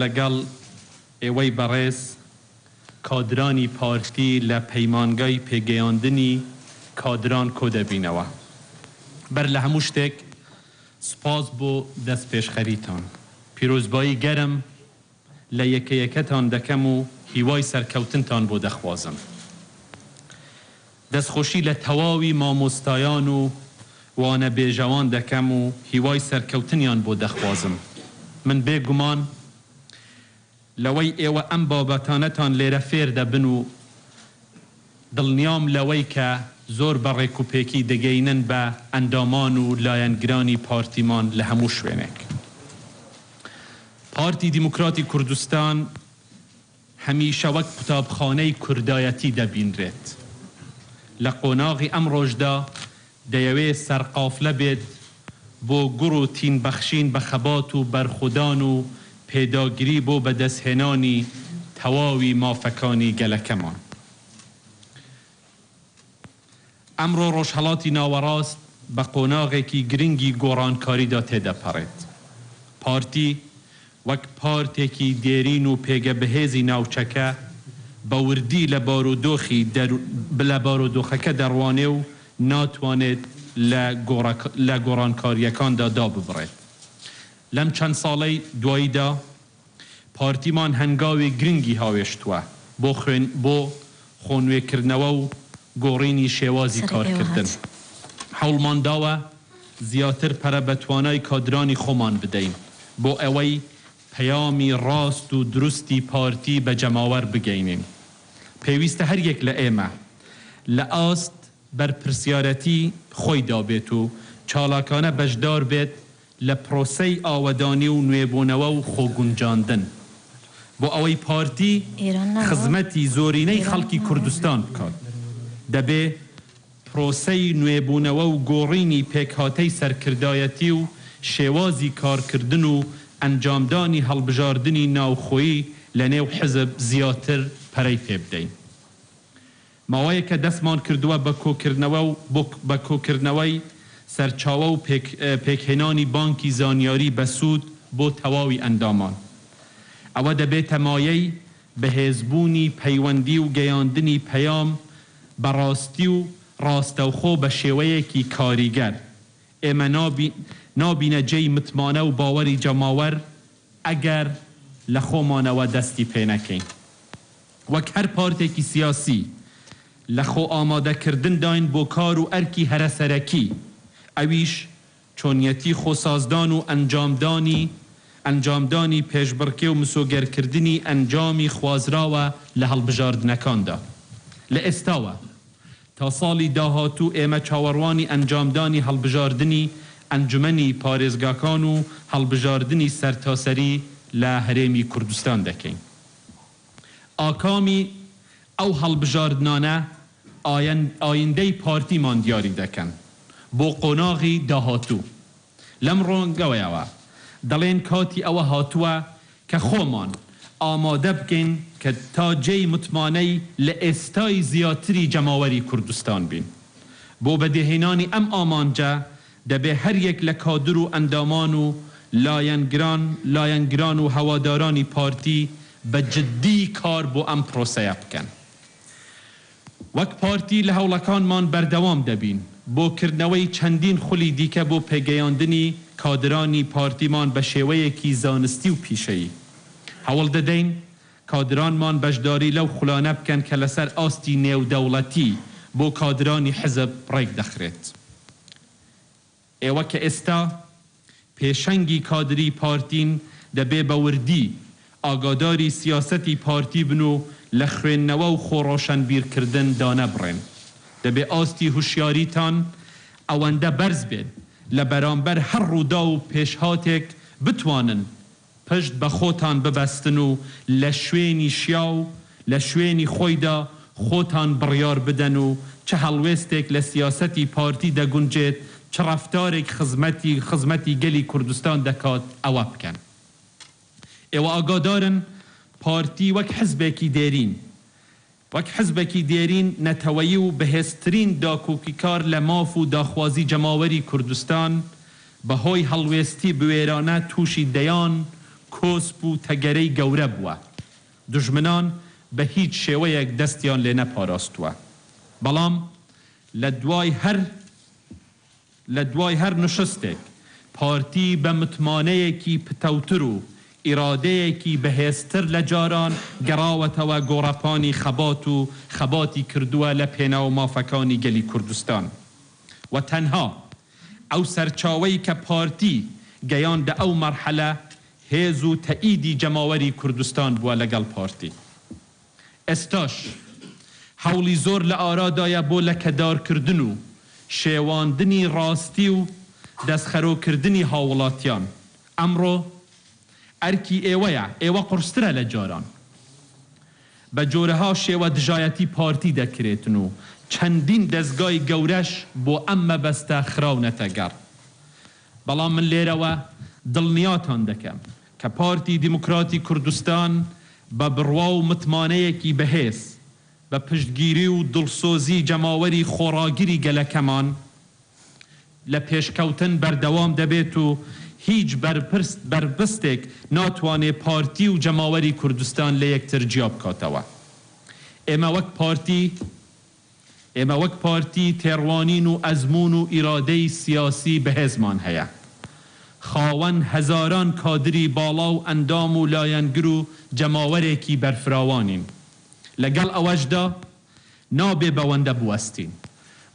لەگەڵ ئێوەی بەڕێز کادرانی پارتی لە پەیمانگای پێگەیاندنی کادران کۆ دەبینەوە. بەر لە هەموو شتێک سپاس بۆ دەستپێشخەریتان. پیرۆزبایی گەرم لە یەکەیەکەتان دەکەم و هیوای سەرکەوتنتان بۆ دەخوازم. دەستخۆشی لە تەواوی مامۆستایان و وانە بێژەوان دەکەم و هیوای سەرکەوتنیان بۆ دەخوازم. من بێگومان لەوەی ئێوە ئەم بابەتانەتان لێرە فێر دەبن و دڵنیام لەوەی کە زۆر بەڕێک و پێکی دەگەینن بە ئەندامان و لایەنگرانی پارتیمان لە هەموو شوێنێک. پارتی دیموکراتی کوردستان هەمیشە وەک قوتابخانەی کوردایەتی دەبینرێت. لە قۆناغی ئەم ڕۆژدا دەیەوێت سەرقافلە بێت بۆ گوڕ و تینبەخشین بە خەبات و بەرخودان و پێداگیری بۆ بەدەستهێنانی تەواوی مافەکانی گەلەکەمان. ئەمڕۆ ڕۆژهەڵاتی ناوەڕاست بە قۆناغێکی گرنگی گۆڕانکاریدا تێدەپەڕێت. پارتی وەک پارتێکی دێرین و پێگە بەهێزی ناوچەکە بە وردی لە بارودۆخەکە دەڕوانێ و ناتوانێت لە گۆڕانکاریەکاندا داببڕێت. لەم چەند ساڵەی دواییدا پارتیمان هەنگاوی گرنگی هاوێشتووە بۆ خۆنوێکردنەوە و گۆڕینی شێوازی کارکردن. هەوڵمان داوە زیاتر پەرە بە توانای کادرانی خۆمان بدەین بۆ ئەوەی پەیامی ڕاست و دروستی پارتی بە جەماوەر بگەینین. پێویستە هەر یەک لە ئێمە لە ئاست بەرپرسیارەتی خۆی دابێت و چالاکانە بەشدار بێت لە پرۆسەی ئاوەدانی و نوێبوونەوە و خۆگونجاندن بۆ ئەوەی پارتی خزمەتی زۆرینەی خەڵکی کوردستان بکات. دەبێ پرۆسەی نوێبوونەوە و گۆڕینی پێکهاتەی سەرکردایەتی و شێوازی کارکردن و ئەنجامدانی هەڵبژاردننی ناوخۆیی لە نێو حزب زیاتر پەرەی پێ بدەین. ماوەیە کە دەستمان کردووە بە کۆکردنەوەی سەرچاوە و پێکهێنانی بانکی زانیاری بەسوود بۆ تەواوی ئەندامان. ئەوە دەبێتە مایەی بەهێزبوونی پەیوەندی و گەیاندنی پەیام بەڕاستی و ڕاستەوخۆ بە شێوەیەکی کاریگەر. ئێمە نابینە جێی متمانە و باوەری جەماوەر ئەگەر لە خۆمانەوە دەستی پێ نەکەین. وەک هەر پارتێکی سیاسی لە خۆ ئامادەکردن داین بۆ کار و ئەرکی هەرەسەرەکی، ئەویش چۆنیەتی خۆسازدان و ئەنجامدانی پێشبڕکێ و مسۆگەرکردنی ئەنجامی خوازراوە لە هەڵبژاردنەکاندا. لە ئێستاوە تا ساڵی داهاتوو ئێمە چاوەڕوانی ئەنجامدانی هەڵبژاردنی ئەنجومەنی پارێزگاکان و هەڵبژاردنی سەرتاسەری لە هەرێمی کوردستان دەکەین. ئاکامی ئەو هەڵبژاردنانە ئایندەی پارتیمان دیاری دەکەن بۆ قۆناغی داهاتوو. لەم ڕۆنگەوەیەوە دەڵێن کاتی ئەوە هاتووە کە خۆمان ئامادە بکەین کە تا جێی متمانەی لە ئێستای زیاتری جەماوەری کوردستان بین. بۆ بەدێهێنانی ئەم ئامانجە دەبێ هەر یەک لە کادر و ئەندامان و لایەنگران و هەوادارانی پارتی بە جددی کار بۆ ئەم پرۆسەیە بکەن. وەک پارتی لە هەوڵەکانمان بەردەوام دەبین بۆ کردنەوەی چەندین خولی دیکە بۆ پێگەیاندنی کادرانی پارتیمان بە شێوەیەکی زانستی و پیشەیی. هەوڵ دەدەین کادرانمان بەشداری لەو خولانە بکەن کە لەسەر ئاستی نێودەوڵەتی بۆ کادرانی حزب ڕێک دەخرێت. ئێوە کە ئێستا پێشەنگی کادری پارتین دەبێ بە وردی ئاگاداری سیاسەتی پارتی بن و لە خوێندنەوە و خۆڕۆشنبیرکردن دانەبڕێن. دەبێ ئاستی هوشیاریتان ئەوەندە بەرز بێت لە بەرامبەر هەر ڕوودا و پێشهاتێک بتوانن پشت بە خۆتان ببەستن و لە شوێنی شیاو لە شوێنی خۆیدا خۆتان بڕیار بدەن و چه هەڵوێستێک لە سیاسەتی پارتی دەگونجێت چه ڕەفتارێک خزمەتی گەلی کوردستان دەکات ئەوە بکەن. ئێوە ئاگادارن پارتی وەک حزبێکی دێرین نەتەوەیی و بەهێزترین داکۆکی کار لە ماف و داخوازی جەماوەری کوردستان بەهۆی هەڵوێستی بوێرانە تووشی دەیان کۆسپ و تەگەرەی گەورە بووە. دژمنان بە هیچ شێوەیەک دەستیان لێ نەپاراستووە. بەڵام لە دوای هەر نشستێک پارتی بە متمانەیەکی پتەوتر و ئیرادەیەکی بەهێزتر لە جاران گەڕاوەتەوە گۆڕەپانی خەبات و خەباتی کردووە لە پێناو مافەکانی گەلی کوردستان. و تەنها ئەو سەرچاوەی کە پارتی گەیاندە ئەو مەرحەلە هێز و تەئیدی جەماوەری کوردستان بووە لەگەڵ پارتی. ئێستاش هەوڵی زۆر لە ئارادایە بۆ لەکەدارکردن و شێواندنی ڕاستی و دەستخەرۆکردنی هاوڵاتیان. ئەمڕۆ ئەرکی ئێوەیە، ئێوە قورسترە لە جاران. بە جۆرەها شێوە دژایەتی پارتی دەکرێتن و چەندین دەستگای گەورەش بۆ ئەم مەبەستە خراونەتە گەڕ. بەڵام من لێرەوە دڵنیاتان دەکەم کە پارتی دیموکراتی کوردستان بە بڕوا و متمانەیەکی بەهێز بە پشتگیری و دڵسۆزی جەماوەری خۆڕاگیری گەلەکەمان لە پێشکەوتن بەردەوام دەبێت و هیچ بربستێک ناتوانێ پارتی و جەماوەری کوردستان لە یەکتر جیا بکاتەوە. ئێمە وەک پارتی تێڕوانین و ئەزمون و ئیرادەی سیاسی بەهێزمان هەیە. خاوەن هەزاران کادری باڵا و ئەندام و لایەنگر و جەماوەرێکی بەرفراوانین. لەگەڵ ئەوەشدا نابێ بەوەندە بوەستین،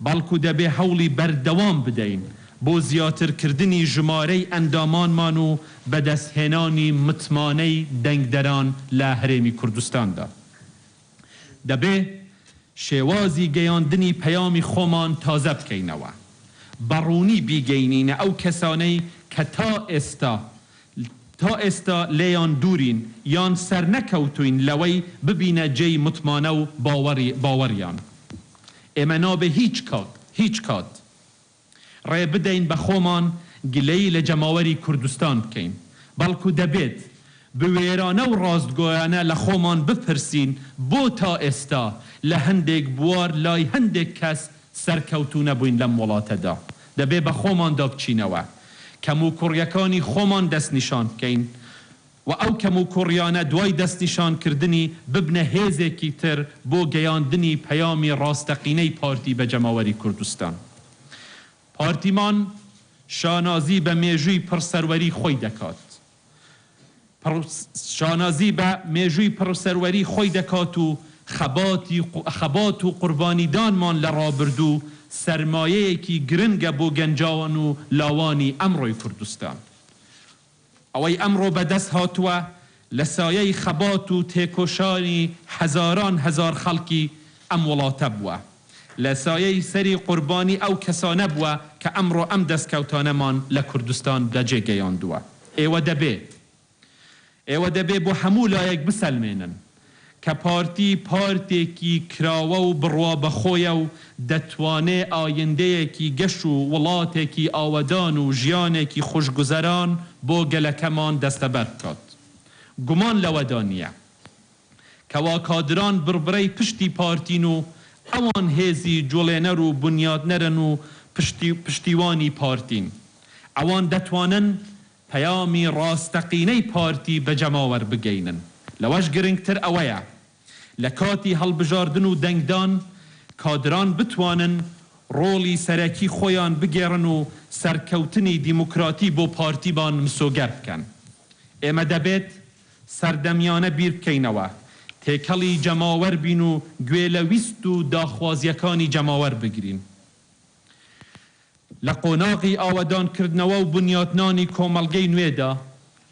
بەڵکو دەبێ هەوڵی بەردەوام بدەین بۆ زیاترکردنی ژمارەی ئەندامانمان و بەدەستهێنانی متمانەی دەنگدەران لە هەرێمی کوردستاندا. دەبێ شێوازی گەیاندنی پەیامی خۆمان تازە بکەینەوە. بەڕوونی بیگەینینە ئەو کەسانەی کە تا ئێستا لێیان دوورین یان سەر نەکەوتوین لەوەی ببینە جێی متمانە و باوەڕیان. ئێمە نابێ هیچ کات ڕێ بدەین بە خۆمان گلەی لە جەماوەری کوردستان بکەین، بەڵکو دەبێت بوێرانە و ڕاستگۆیانە لە خۆمان بپرسین بۆ تا ئێستا لە هەندێک بوار لای هەندێک کەس سەرکەوتو نەبووین لەم وڵاتەدا. دەبێ بە خۆماندا بچینەوە، کەم و کوڕیەکانی خۆمان دەستنیشان بکەین و ئەو کەم و کوڕیانە دوای دەستنیشانکردنی ببنە هێزێکی تر بۆ گەیاندنی پەیامی ڕاستەقینەی پارتی بە جەماوەری کوردستان. پارتیمان شانازی بە مێژووی پڕسەروەری خۆی دەکات. شانازی بە مێژووی پڕسەروەری خۆی دەکات و خەبات و قوربانیدانمان لە ڕابردوو سەرمایەیەکی گرنگە بۆ گەنجاوان و لاوانی ئەمڕۆی کوردستان. ئەوەی ئەمڕۆ بەدەست هاتووە لە سایەی خەبات و تێکۆشانی هەزاران هەزار خەڵکی ئەم وڵاتە بووە، لە سایەی سەری قوربانی ئەو کەسانە بووە کە ئەمڕۆ ئەم دەستکەوتانەمان لە کوردستان دەجێگەیاندووە. ئێوە دەبێ بۆ هەموو لایەک بسەلمێنن کە پارتێکی کراوە و بڕوا بەخۆیە و دەتوانێ ئایندەیەکی گەش و وڵاتێکی ئاوەدان و ژیانێکی خوشگوزەران بۆ گەلەکەمان دەستەبەر بکات. گومان لەوەدا نییە کەوا کادران بربرەی پشتی پارتین و ئەوان هێزی جوڵێنەر و بنیادنەرن و پشتیوانی پارتین. ئەوان دەتوانن پەیامی ڕاستەقینەی پارتی بە جەماوەر بگەینن. لەوەش گرنگتر ئەوەیە لە کاتی هەڵبژاردن و دەنگدان کادران بتوانن ڕۆڵی سەرەکی خۆیان بگێڕن و سەرکەوتنی دیموکراتی بۆ پارتیبان مسۆگەر بکەن. ئێمە دەبێت سەردەمیانە بیر بکەینەوە، تێکەڵی جەماوەر بین و گوێ لە ویست و داخوازیەکانی جەماوەر بگرین. لە قۆناغی ئاوەدانکردنەوە و بنیادنانی کۆمەڵگەی نوێدا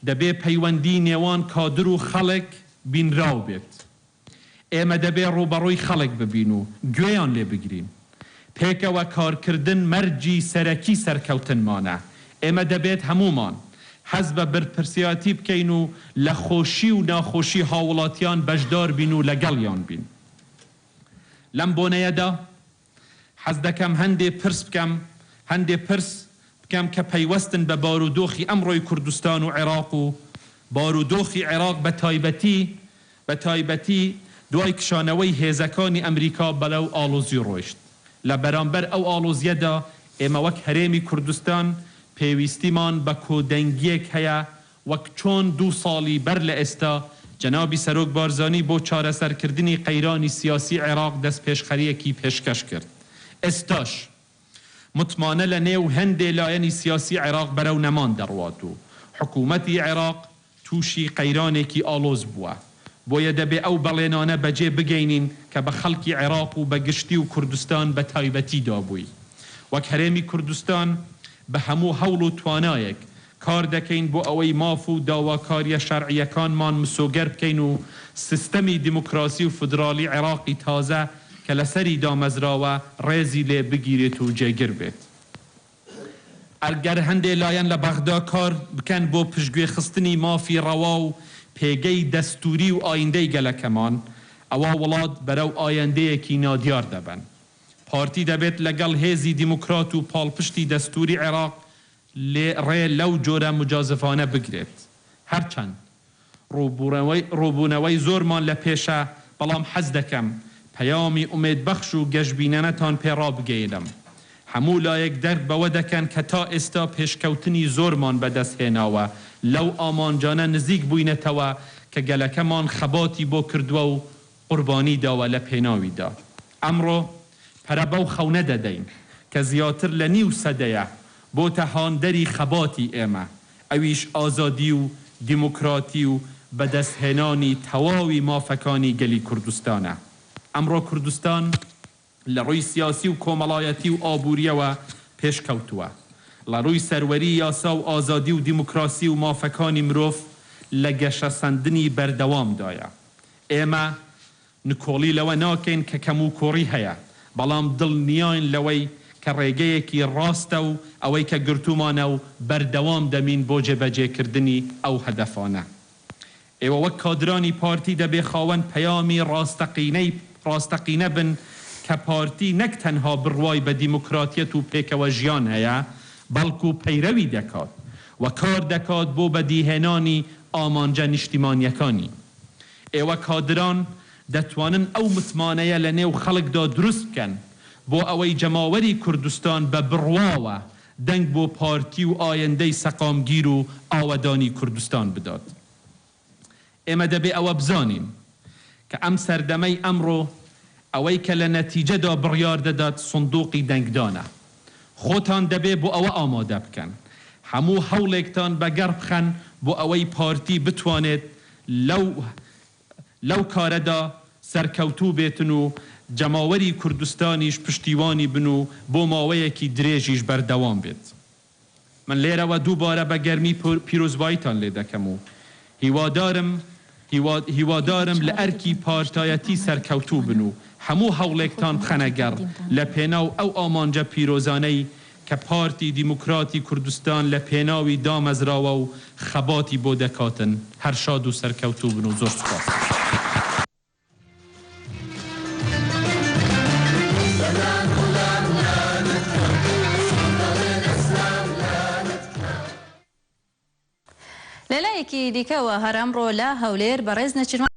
دەبێ پەیوەندی نێوان کادر و خەڵک بینراو بێت. ئێمە دەبێ ڕوبەڕووی خەڵک ببین و گوێیان لێ بگرین. پێکەوە کارکردن مەرجی سەرەکی سەرکەوتنمانە. ئێمە دەبێت هەمومان حەز بە بەرپرسیاتی بکەین و لە خۆشی و ناخۆشی هاوڵاتیان بەشدار بین و لەگەڵیان بین. لەم بۆنەیەدا حەز دەکەم هەندێ پرس بکەم کە پەیوەستن بە بارودۆخی ئەمڕۆی کوردستان و عێراق و بارودۆخی عێراق بە تایبەتی دوای کشانەوەی هێزەکانی ئەمریکا بەلەو ئاڵۆزی ڕۆیشت. لە بەرامبەر ئەو ئاڵۆزیەدا ئێمە وەک هەرێمی کوردستان پێویستیمان بە کۆدەنگیەک هەیە وەک چۆن 2 ساڵی بەر لە ئێستا جەنابی سەرۆک بارزانی بۆ چارەسەرکردنی قەیرانی سیاسی عێراق دەست پێشخەریەکی پێشکەش کرد. ئێستاش متمانە لە نێو هەندێ لایەنی سیاسی عێراق بەرەو نەمان دەڕوات و حکوومەتی عێراق تووشی قەیرانێکی ئالۆز بووە. بۆیە دەبێ ئەو بەڵێنانە بەجێ بگەینین کە بە خەڵکی عێراق و بە گشتی و کوردستان بە تایبەتی دابووی. وەک هەرێمی کوردستان بە هەموو هەوڵ و توانایەک کار دەکەین بۆ ئەوەی ماف و داواکاریە شەرعیەکانمان مسۆگەر بکەین و سیستەمی دیموکراسی و فدرالی عێراقی تازە کە لەسەری دامەزراوە ڕێزی لێ بگیرێت و جێگر بێت. ئەگەر هەندێ لایەن لە بەغدا کار بکەن بۆ پشتگوێ خستنی مافی ڕەوا و پێگەی دەستوری و ئایندەی گەلەکەمان، ئەوە وڵات بەرەو ئایندەیەکی نادیار دەبن. پارتی دەبێت لەگەڵ هێزی دیموکرات و پاڵپشتی دەستوری عێراق ڕێ لەو جۆرە مجازفانە بگرێت. هەرچەند ڕووبوونەوەی زۆرمان لە پێشە، بەڵام حەز دەکەم پەیامی ئومێدبەخش و گەشتبینەنەتان پێڕا بگەیەنم. هەموو لایەک دەرک بەوە دەکەن کە تا ئێستا پێشکەوتنی زۆرمان بەدەست هێناوە، لەو ئامانجانە نزیک بووینەتەوە کە گەلەکەمان خەباتی بۆ کردووە و قوربانی داوە لە پێناویدا. ئەمڕۆ پەرە بەو خەونە دەدەین کە زیاتر لە نیو سەدەیە بۆ تەهاندەری خەباتی ئێمە، ئەویش ئازادی و دیموکراتی و بەدەستهێنانی تەواوی مافەکانی گەلی کوردستانە. ئەمڕۆ کوردستان لە ڕووی سیاسی و کۆمەڵایەتی و ئابووریەوە پێشکەوتووە. لە ڕووی سەروەری یاسا و ئازادی و دیموکراسی و مافەکانی مرۆڤ لە گەشەسەندنی بەردەوامدایە. ئێمە نکۆڵی لەوە ناکەین کە کەم و کۆڕی هەیە، بەڵام دڵنیاین لەوەی کە ڕێگەیەکی ڕاستە و ئەوەی کە گرتومانە و بەردەوام دەمین بۆ جێبەجێکردنی ئەو هەدەفانە. ئێوە وەک کادرانی پارتی دەبێ خاوەن پەیامی ڕاستەقینە بن کە پارتی نەک تەنها بڕوای بە دیموکراتیەت و پێکەوە ژیان هەیە، بەڵکو پەیرەوی دەکات و کار دەکات بۆ بەدیهێنانی ئامانجە نیشتیمانیەکانی. ئێوە کادران دەتوانن ئەو متمانەیە لە نێو خەڵکدا دروست بکەن بۆ ئەوەی جەماوەری کوردستان بە بڕواوە دەنگ بۆ پارتی و ئایندەی سەقامگیر و ئاوەدانی کوردستان بدات. ئێمە دەبێ ئەوە بزانین کە ئەم سەردەمەی ئەمڕۆ ئەوەی کە لە نەتیجەدا بڕیار دەدات سندوقی دەنگدانە. خۆتان دەبێ بۆ ئەوە ئامادە بکەن. هەموو هەوڵێکتان بەگەڕ بخەن بۆ ئەوەی پارتی بتوانێت لەو کارەدا سەرکەوتوو بێتن و جەماوەری کوردستانیش پشتیوانی بن و بۆ ماوەیەکی درێژیش بەردەوام بێت. من لێرەوە دووبارە بە گەرمی پیرۆزباییتان لێ دەکەم و هیوادارم لە ئەرکی پارتایەتی سەرکەوتوو بن و هەموو هەوڵێکتان بخەنەگەڕ لە پێناو ئەو ئامانجە پیرۆزانەی کە پارتی دیموکراتی کوردستان لە پێناوی دامەزراوە و خەباتی بۆ دەکاتن. هەر شاد و سەرکەوتوو بن و زۆر سوپاس. لەلایەکی دیکەوە هەر ئەمڕۆ لە هەولێر بەڕێز نەچیروان